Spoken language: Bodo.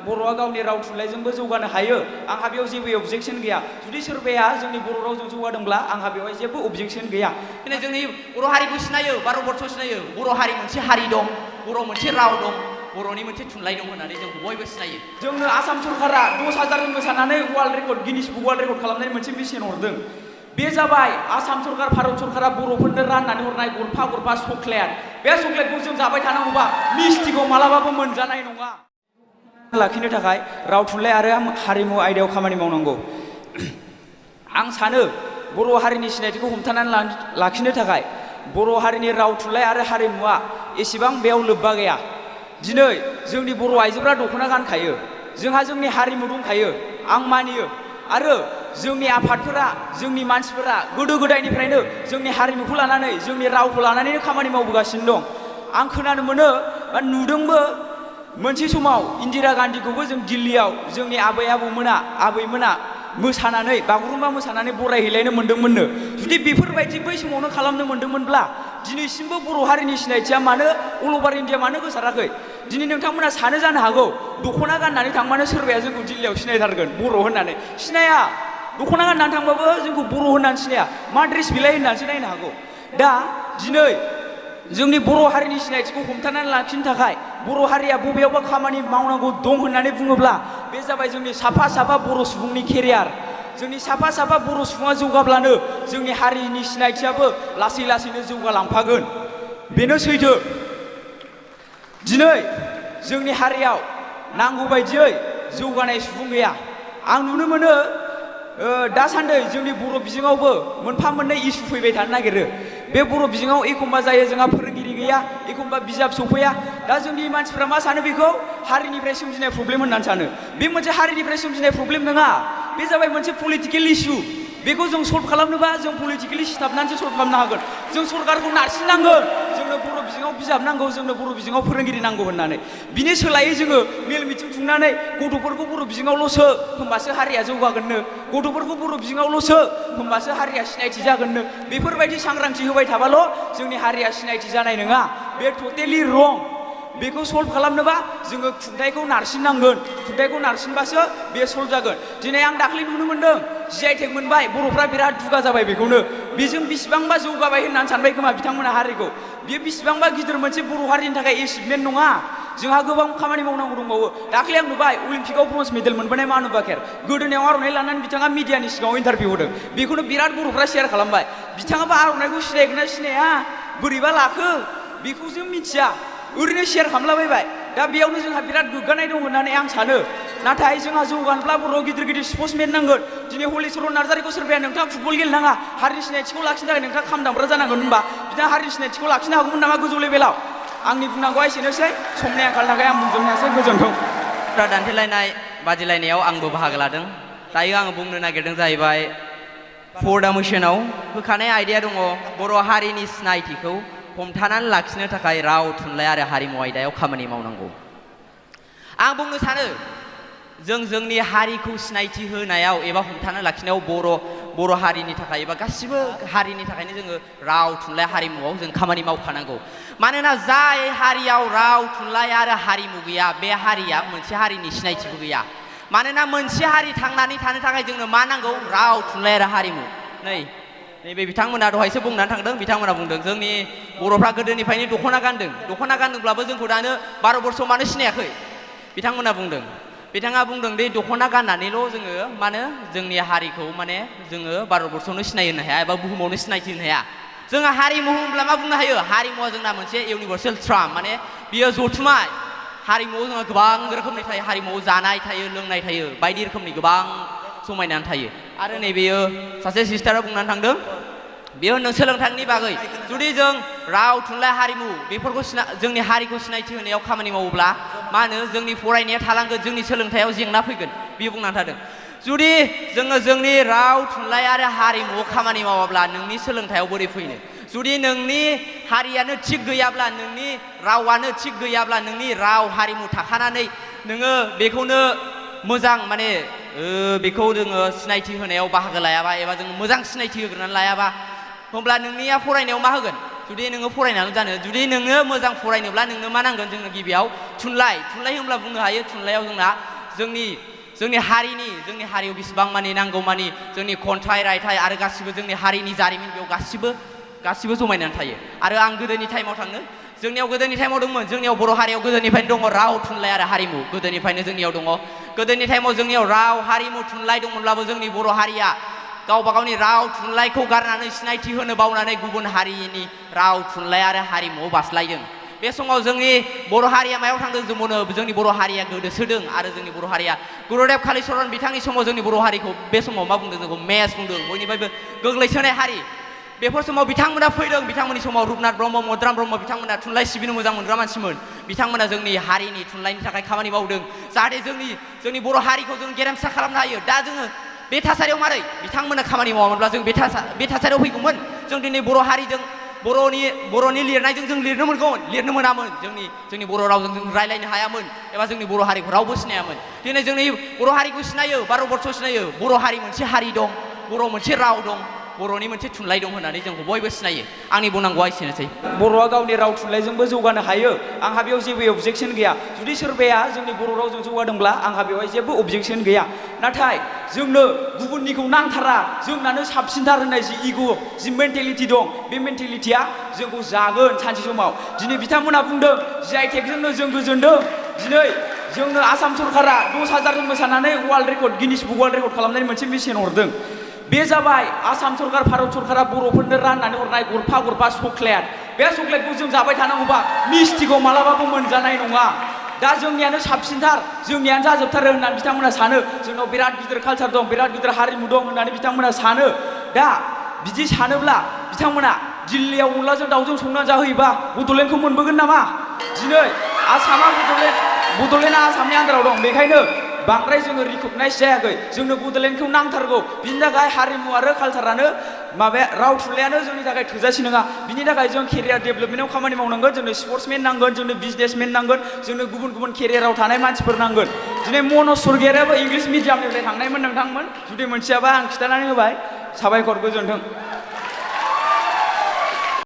बर'आ गावनि राव थुनलाइजोंबो जौगानो हायो आंहा बेयाव जेबो अबजेक्शन गैया जुदि सोरबाया जोंनि बर' रावजों जौगादोंब्ला आंहा बेवहाय जेबो अबजेक्शन गैया दिनै जोंनि बर' हारिखौ सिनायो भारतबर्षआव सिनायो बर' हारि मोनसे हारि दं बर' मोनसे राव दं बर'नि मोनसे थुनलाइ दं होननानै जों बयबो सिनायो जोंनो आसाम सरकारा 10,000 जन मोसानानै world record Guinness book world record खालामनानै मोनसे मिशन हरदों बे जाबाय आसाम सरकार भारत सरकारा बर'फोरनो राननानै हरनाय गरफा गरफा चक्लेट बे चक्लेटखौ जों जाबाय थानांगौबा मिस्टिखौ मालाबाबो मोनजानाय नङा लाखिनो थाखाय राव थुनलाइ आरो हारिमु आयदायाव खामानि मावनांगौ आं सानो बर' हारिनि सिनायथिखौ हमथानानै लाखिनो थाखाय बर' हारिनि राव थुनलाइ आरो हारिमुवा एसेबां बेयाव लोब्बा गैया दिनै जोंनि बर' आइजोफ्रा दख'ना गानखायो जोंहा जोंनि हारिमु दंखायो आं मानियो आरो जोंनि आफादफोरा जोंनि मानसिफोरा गोदो गोदायनिफ्रायनो जोंनि हारिमुखौ लानानै जोंनि रावखौ लानानैनो खामानि मावबोगासिनो दं आं खोनानो मोनो बा नुदोंबो मोनसे समाव इन्दिरा गान्धीखौबो जों दिल्लीयाव जोंनि आबैमोना मोसानानै बागुरुम्बा मोसानानै बरायहैलायनो मोन्दोंमोननो जुदि बेफोरबायदि बै समावनो खालामनो मोन्दोंमोनब्ला दिनैसिमबो बर' हारिनि सिनायथिया मानो अल अभार इन्डिया मानो गोसाराखै दिनै नोंथांमोना सानो जानो हागौ दख'ना गाननानै थांबानो सोरबाया जोंखौ दिल्लीयाव सिनायथारगोन बर' होननानै सिनाया दख'ना गाननानै थांबाबो जोंखौ बर' होननानै सिनाया मा ड्रेस बिलाइ होननानैसो नायनो हागौ दा दिनै जोंनि बर' हारिनि सिनायथिखौ हमथानानै लाखिनो थाखाय बर' हारिया बबेयावबा खामानि मावनांगौ दं होननानै बुङोब्ला बे जाबाय जोंनि साफा साफा बर' सुबुंनि केरियार जोंनि साफा साफा बर' सुबुङा जौगाब्लानो जोंनि हारिनि सिनायथियाबो लासै लासैनो जौगालांफागोन बेनो सैथो दिनै जोंनि हारियाव नांगौ बायदियै जौगानाय सुबुं गैया आं नुनो मोनो दासान्दि जोंनि बर' बिजोङावबो मोनफा मोननै इसु फैबाय थानो नागिरो बे बर' बिजोङाव एखमबा जायो जोंहा फोरोंगिरि गैया एखमबा बिजाब सफैया दा जोंनि मानसिफ्रा मा सानो बेखौ हारिनिफ्राय सोमजिनाय प्रब्लेम होननानै सानो बे मोनसे हारिनिफ्राय सोमजिनाय प्रब्लेम नङा बे जाबाय मोनसे पलिटिकेल इस्यु बेखौ जों सल्भ खालामनोबा जों पलिटिकेलि सिथाबनानैसो सल्भ खालामनो हागोन जों सरकारखौ नारसिननांगोन जोंनो बर' बिजोङाव बिजाब नांगौ जोंनो बर' बिजोङाव फोरोंगिरि नांगौ होननानै बिनि सोलायै जोङो मेल मिथिं खुंनानै गथ'फोरखौ बर' बिजोङावल'सो होमबासो हारिया जौगागोननो गथ'फोरखौ बर' बिजोङावल'सो होमबासो हारिया सिनायथि जागोननो बेफोरबायदि सांग्रांथि होबाय थाबाल' जोंनि हारिया सिनायथि जानाय नङा बे टटेलि रं बेखौ सल्भ खालामनोबा जोङो खुंथाइखौ नारसिननांगोन खुंथाइखौ नारसिनबासो बे सल्भ जागोन दिनै आं दाख्लै नुनो मोन्दों GI मोनबाय बर'फ्रा बिराद दुगा जाबाय बेखौनो बेजों बेसेबांबा जौगाबाय होननानै सानबाय खोमा बिथांमोना हारिखौ बियो बेसेबांबा गिदिर मोनसे बर' हारिनि थाखाय एचिभमेन्ट नङा जोंहा गोबां खामानि मावनांगौ दंबावो दाख्लै आं नुबाय अलिम्पिकआव ब्रन्ज मेडेल मोनबोनाय मानु बाकेर गोदोनायाव आर'नाइ लानानै बिथाङा मिडियानि सिगाङाव इन्टारभिउ होदों बेखौनो बिराद बर'फ्रा शेयार खालामबाय बिथाङाबा आर'नाइखौ सिनायगोन ना सिनाया बोरैबा लाखो बेखौ जों मिथिया ओरैनो शेयार खालामलाबायबाय दा बेयावनो जोंहा बिराद गोग्गानाय दं होननानै आं सानो नाथाय जोंहा जौगानोब्ला बर' गिदिर गिदिर स्पर्ट्समेन नांगोन दिनै हलिचरन नार्जारिखौ सोरबाया नोंथाङा फुटबल गेलेनाङा हारिनि सिनायथिखौ लाखिनो थाखाय नोंथाङा खाम दामग्रा जानांगोन होनबा बिथाङा हारिनि सिनायथिखौ लाखिनो हागौमोन नामा गोजौ लेभेलाव आंनि बुंनांगौआ एसेनोसै समनि आंखालनि थाखाय आं बुंजोबनो हायासै गोजोन्थों दान्थेलायनाय बादिलायनायाव आंबो बाहागो लादों दायो आङो बुंनो नागिरदों जाहैबाय फर्डा मिशनाव होखानाय आयदाया दङ बर' हारिनि सिनायथिखौ हमथानानै लाखिनो थाखाय राव थुनलाइ आरो हारिमु आयदायाव खामानि मावनांगौ आं बुंनो सानो जों जोंनि हारिखौ सिनायथि होनायाव एबा हमथाना लाखिनायाव बर' हारिनि थाखाय एबा गासिबो हारिनि थाखायनो जोङो राव थुनलाइ हारिमुआव जों खामानि मावफानांगौ मानोना जाय हारियाव राव थुनलाइ आरो हारिमु गैया बे हारिया मोनसे हारिनि सिनायथिबो गैया मानोना मोनसे हारि थांनानै थानो थाखाय जोंनो मा नांगौ राव थुनलाइ आरो हारिमु नैबे बिथांमोना दहायसो बुंनानै थांदों बिथांमोना बुंदों जोंनि बर'फ्रा गोदोनिफ्रायनो दख'ना गानदोंब्लाबो जोंखौ दानो भारतबर्षआव मानो सिनायाखै बिथाङा बुंदों दे दख'ना गाननानैल' जोङो मानो जोंनि हारिखौ माने जोङो भारतबर्षआवनो सिनायहोनो हाया एबा बुहुमावनो सिनायथि होनो हाया जोङो हारिमु होनब्ला मा बुंनो हायो हारिमुवा जोंना मोनसे इउनिभार्सेल ट्राम माने बियो जथुम्मा हारिमुआव जोंहा गोबां रोखोमनि थायो हारिमुआव जानाय थायो लोंनाय थायो बायदि रोखोमनि गोबां समायनानै थायो आरो नैबेयो सासे सिस्टारा बुंनानै थांदों बेयो होनदों सोलोंथाइनि बागै जुदि जों राव थुनलाइ हारिमु बेफोरखौ जोंनि हारिखौ सिनायथि होनायाव खामानि मावोब्ला मा होनो जोंनि फरायनाया थालांगोन जोंनि सोलोंथायाव जेंना फैगोन बियो बुंनानै थादों जुदि जोङो जोंनि राव थुनलाइ आरो हारिमुआव खामानि मावाब्ला नोंनि सोलोंथायाव बोरै फैनो जुदि नोंनि हारियानो थिग गैयाब्ला नोंनि रावानो थिग गैयाब्ला नोंनि राव हारिमु थाखानानै नोङो बेखौनो मोजां माने बेखौ जोङो सिनायथि होनायाव बाहागो लायाबा एबा जोङो मोजां सिनायथि होग्रोनानै लायाबा होमब्ला नोंनिया फरायनायाव मा होगोन जुदि नोङो फरायनानै जानो जुदि नोङो मोजां फरायनोब्ला नोंनो मा नांगोन जोंनो गिबियाव थुनलाइ होनब्ला बुंनो हायो थुनलाइयाव जोंना जोंनि हारियाव बेसेबां मानि नांगौ मानि जोंनि खन्थाइ रायथाइ आरो गासिबो जोंनि हारिनि जारिमिन बेयाव गासिबो जमायनानै थायो आरो आं गोदोनि टाइमाव थांनो जोंनियाव गोदोनि टाइमाव दंमोन जोंनियाव बर' हारियाव गोदोनिफ्रायनो दङ राव थुनलाइ आरो हारिमु गोदोनिफ्रायनो जोंनियाव दङ गोदोनि टाइमाव जोंनियाव राव हारिमु थुनलाइ दंमोनब्लाबो जोंनि बर' हारिया गावबा गावनि राव थुनलाइखौ गारनानै सिनायथि होनो बावनानै गुबुन हारिनि राव थुनलाइ आरो हारिमुआव बास्लायदों बे समाव जोंनि बर' हारिया मायाव थांदों जोंनि बर' हारिया गोदोसोदों आरो जोंनि बर' हारिया गुरुदेब कालिचरन बिथांनि समाव जोंनि बर' हारिखौ बे समाव मा बुंदों जोंखौ मेस बुंदों बयनिफ्रायबो गोग्लैसोनाय हारि बेफोर समाव बिथांमोना फैदों बिथांमोननि समाव रुपनाथ ब्रह्म मद्राम ब्रह्म बिथांमोना थुनलाइ सिबिनो मोजां मोनग्रा मानसिमोन बिथांमोना जोंनि हारिनि थुनलाइनि थाखाय खामानि मावदों जाहाथे जोंनि बर' हारिखौ जों गेरेमसा खालामनो हायो दा जोङो बे थासारियाव मारै बिथांमोना खामानि मावामोनब्ला जों बे थासारियाव फैगौमोन जों दिनै बर' हारिजों बर'नि लिरनायजों जों लिरनो मोनामोन जोंनि बर' रावजों जों रायलायनो हायामोन एबा जोंनि बर' हारिखौ रावबो सिनायामोन दिनै जोंनि बर' हारिखौ सिनायो भारतबर्षआव सिनायो बर' हारि मोनसे हारि दं बर' मोनसे राव दं बर'नि मोनसे थुनलाइ दं होननानै जोंखौ बयबो सिनायो आंनि बुंनांगौआ एसेनोसै बर'आ गावनि राव थुनलाइजोंबो जौगानो हायो आंहा बेयाव जेबो अबजेक्सन गैया जुदि सोरबाया जोंनि बर' रावजों जौगादोंब्ला आंहा बेवहाय जेबो अबजेक्सन गैया नाथाय जोंनो गुबुननिखौ नांथारा जोंनानो साबसिनथार होननाय जि इग' जि मेन्टेलिटि दं बे मेन्टेलिटिया जोंखौ जागोन सानसे समाव दिनै बिथांमोना बुंदों जि आइ टेगजोंनो जों गोजोनदों दिनै जोंनो आसाम सरकारा 10,000 जों मोसानानै गिनिस बुक वार्ल्ड रेकर्ड खालामनायनि मोनसे मिशन हरदों बे जाबाय आसाम सरकार भारत सरकारा बर'फोरनो राननानै हरनाय गरफा चक्लेट बे चक्लेटखौ जों जाबाय थानांगौबा मिस्टिखौ मालाबाबो मोनजानाय नङा दा जोंनियानो साबसिनथार जोंनियानो जाजोबथारो होननानै बिथांमोना सानो जोंनाव बिराद गिदिर कालचार दं बिराद गिदिर हारिमु दं होननानै बिथांमोना सानो दा बिदि सानोब्ला बिथांमोना दिल्लीयाव अनलाजों दाउजों संना जाहोयोबा बड'लेण्डखौ मोनबोगोन नामा दिनै आसामा बड'लेण्डआ आसामनि आन्दाराव दं बेखायनो बांद्राय जोङो रिकगनाइज जायाखै जोंनो बड'लेण्डखौ नांथारगौ बिनि थाखाय हारिमु आरो कालचारानो राव थुनलाइयानो जोंनि थाखाय थोजासे नङा बिनि थाखाय जों केरियार डेभेलपमेन्टआव खामानि मावनांगोन जोंनो स्पर्ट्समेन नांगोन जोंनो बिजनेसमेन नांगोन जोंनो गुबुन केरियाराव थानाय मानसिफोर नांगोन दिनै मनज स्वरगियारियाबो इंलिस मिडियामनिफ्राय थांनायमोन नोंथांमोन जुदि मोनथियाबा आं खिन्थानानै होबाय साबायखर गोजोन्थों